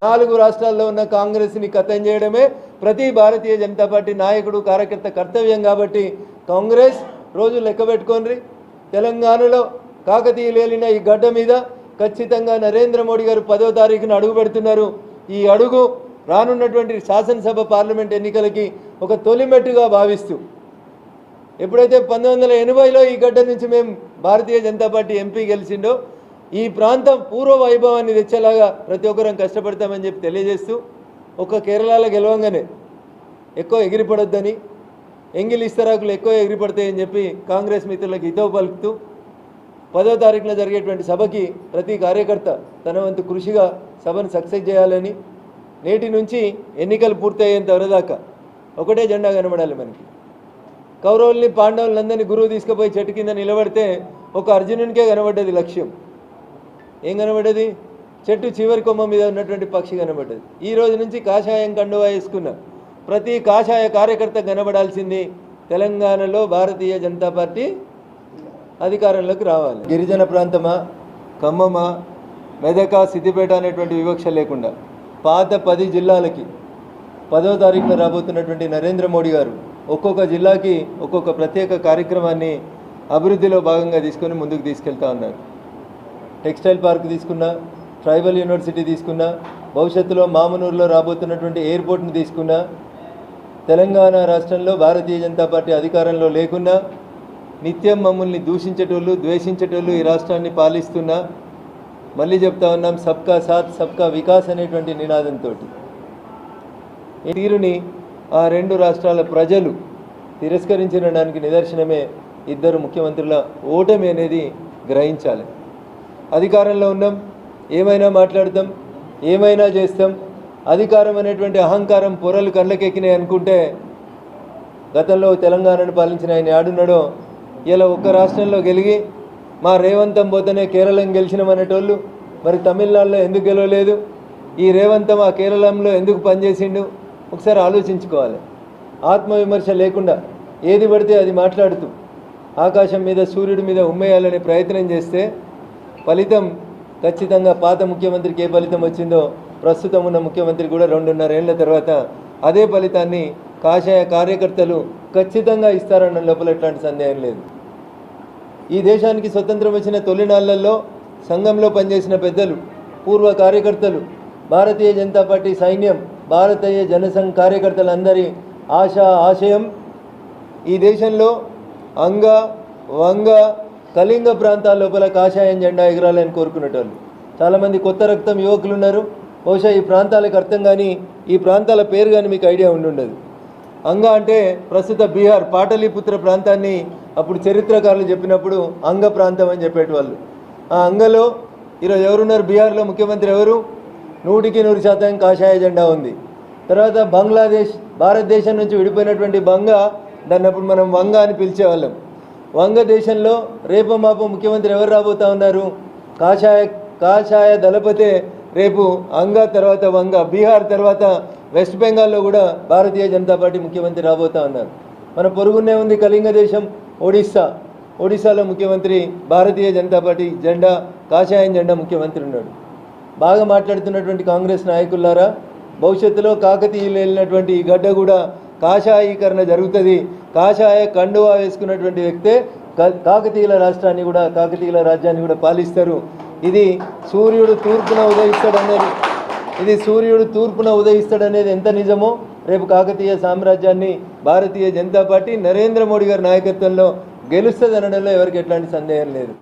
4 రాష్ట్రాల్లో ఉన్న కాంగ్రెస్ని ఖతం చేయడమే ప్రతి భారతీయ జనతా పార్టీ నాయకుడు కార్యకర్త కర్తవ్యం. కాబట్టి కాంగ్రెస్ రోజు లెక్క పెట్టుకోండి. తెలంగాణలో కాకతీయులు ఏలిన ఈ గడ్డ మీద ఖచ్చితంగా నరేంద్ర మోడీ గారు 10వ తారీఖున అడుగు పెడుతున్నారు. ఈ అడుగు రానున్నటువంటి శాసనసభ పార్లమెంట్ ఎన్నికలకి ఒక తొలిమెట్టుగా భావిస్తూ, ఎప్పుడైతే 1980లో ఈ గడ్డ నుంచి మేము భారతీయ జనతా పార్టీ ఎంపీ గెలిచిండో ఈ ప్రాంతం పూర్వ వైభవాన్ని తెచ్చేలాగా ప్రతి ఒక్కరం కష్టపడతామని చెప్పి తెలియజేస్తూ, ఒక కేరళలో గెలవంగానే ఎక్కువ ఎగిరిపడొద్దని, ఎంగిలి ఇస్తరాకులు ఎక్కువ ఎగిరిపడతాయని చెప్పి కాంగ్రెస్ మిత్రులకు హితవు పలుకుతూ 10వ తారీఖున జరిగేటువంటి సభకి ప్రతి కార్యకర్త తన వంతు కృషిగా సభను సక్సెస్ చేయాలని, నేటి నుంచి ఎన్నికలు పూర్తయ్యేంత వరదాకా ఒకటే జెండా కనబడాలి మనకి. కౌరవుల్ని పాండవులందరినీ గురువు తీసుకుపోయి చెట్టు కింద నిలబడితే ఒక అర్జునునికే కనబడ్డది లక్ష్యం. ఏం కనబడ్డది? చెట్టు చివరి కొమ్మ మీద ఉన్నటువంటి పక్షి కనబడ్డది. ఈ రోజు నుంచి కాషాయం కండువా వేసుకున్న ప్రతి కాషాయ కార్యకర్త కనబడాల్సింది తెలంగాణలో భారతీయ జనతా పార్టీ అధికారంలోకి రావాలి. గిరిజన ప్రాంతమా, ఖమ్మమా, మెదక, సిద్దిపేట అనేటువంటి వివక్ష లేకుండా పాత 10 జిల్లాలకి 10వ తారీఖున రాబోతున్నటువంటి నరేంద్ర మోడీ గారు ఒక్కొక్క జిల్లాకి ఒక్కొక్క ప్రత్యేక కార్యక్రమాన్ని అభివృద్ధిలో భాగంగా తీసుకొని ముందుకు తీసుకెళ్తా ఉన్నారు. టెక్స్టైల్ పార్క్ తీసుకున్నా, ట్రైబల్ యూనివర్సిటీ తీసుకున్నా, భవిష్యత్తులో మామనూరులో రాబోతున్నటువంటి ఎయిర్పోర్ట్ని తీసుకున్నా, తెలంగాణ రాష్ట్రంలో భారతీయ జనతా పార్టీ అధికారంలో లేకున్నా నిత్యం మమ్మల్ని దూషించేటోళ్ళు, ద్వేషించేటోళ్ళు ఈ రాష్ట్రాన్ని పాలిస్తున్నా, మళ్ళీ చెప్తా ఉన్నాం, సబ్కా సాత్ సబ్కా వికాస్ అనేటువంటి నినాదంతో ఈ తీరుని ఆ 2 రాష్ట్రాల ప్రజలు తిరస్కరించడానికి నిదర్శనమే ఇద్దరు ముఖ్యమంత్రుల ఓటమి అనేది గ్రహించాలి. అధికారంలో ఉన్నాం, ఏమైనా మాట్లాడతాం, ఏమైనా చేస్తాం, అధికారం అనేటువంటి అహంకారం పొరలు కళ్ళకెక్కినాయి అనుకుంటే గతంలో తెలంగాణను పాలించిన ఆయన ఆడున్నాడో ఇలా ఒక్క రాష్ట్రంలో గెలిగి మా రేవంతం పోతేనే కేరళం గెలిచినామనేటోళ్ళు మరి తమిళనాడులో ఎందుకు గెలవలేదు, ఈ రేవంతం ఆ కేరళంలో ఎందుకు పనిచేసిండు ఒకసారి ఆలోచించుకోవాలి. ఆత్మవిమర్శ లేకుండా ఏది పడితే అది మాట్లాడుతూ ఆకాశం మీద సూర్యుడి మీద ఉమ్మేయాలనే ప్రయత్నం చేస్తే ఫలితం ఖచ్చితంగా పాత ముఖ్యమంత్రికి ఏ ఫలితం వచ్చిందో ప్రస్తుతం ఉన్న ముఖ్యమంత్రి కూడా 2.5 ఏళ్ల తర్వాత అదే ఫలితాన్ని కాషాయ కార్యకర్తలు ఖచ్చితంగా ఇస్తారన్న లోపల ఎట్లాంటి సందేహం లేదు. ఈ దేశానికి స్వతంత్రం వచ్చిన తొలినాళ్లలో సంఘంలో పనిచేసిన పెద్దలు, పూర్వ కార్యకర్తలు, భారతీయ జనతా పార్టీ సైన్యం, భారతీయ జనసంఘ్ కార్యకర్తలందరి ఆశయం ఈ దేశంలో అంగ, వంగ, కళింగ ప్రాంతాల లోపల కాషాయం జెండా ఎగరాలని కోరుకునేటోళ్ళు చాలామంది కొత్త రక్తం యువకులు ఉన్నారు. బహుశా ఈ ప్రాంతాలకు అర్థం కానీ ఈ ప్రాంతాల పేరు కానీ మీకు ఐడియా ఉండదు. అంగ అంటే ప్రస్తుత బీహార్ పాటలీపుత్ర ప్రాంతాన్ని అప్పుడు చరిత్రకారులు చెప్పినప్పుడు అంగ ప్రాంతం అని చెప్పేటవాళ్ళు. ఆ అంగలో ఈరోజు ఎవరున్నారు? బీహార్లో ముఖ్యమంత్రి ఎవరు? 100% కాషాయ జెండా ఉంది. తర్వాత బంగ్లాదేశ్, భారతదేశం నుంచి విడిపోయినటువంటి బంగా, దాన్ని అప్పుడు మనం వంగ అని పిలిచేవాళ్ళం. వంగ దేశంలో రేపు మాపు ముఖ్యమంత్రి ఎవరు రాబోతా ఉన్నారు? కాషాయ దళపతే రేపు అంగ, తర్వాత వంగ. బీహార్ తర్వాత వెస్ట్ బెంగాల్లో కూడా భారతీయ జనతా పార్టీ ముఖ్యమంత్రి రాబోతా ఉన్నారు. మన పొరుగునే ఉంది కళింగ దేశం, ఒడిస్సాలో ముఖ్యమంత్రి భారతీయ జనతా పార్టీ జెండా, కాషాయం జెండా ముఖ్యమంత్రి ఉన్నాడు. బాగా మాట్లాడుతున్నటువంటి కాంగ్రెస్ నాయకులారా, భవిష్యత్తులో కాకతీయులు వెళ్ళినటువంటి ఈ గడ్డ కూడా కాషాయీకరణ జరుగుతుంది. కాషాయ కండువా వేసుకున్నటువంటి వ్యక్తే కాకతీయుల రాష్ట్రాన్ని కూడా, కాకతీయుల రాజ్యాన్ని కూడా పాలిస్తారు. ఇది సూర్యుడు తూర్పున ఉదయిస్తాడనేది ఎంత నిజమో రేపు కాకతీయ సామ్రాజ్యాన్ని భారతీయ జనతా పార్టీ నరేంద్ర మోడీ గారి నాయకత్వంలో గెలుస్తుంది అనడంలో ఎవరికి ఎట్లాంటి సందేహం లేదు.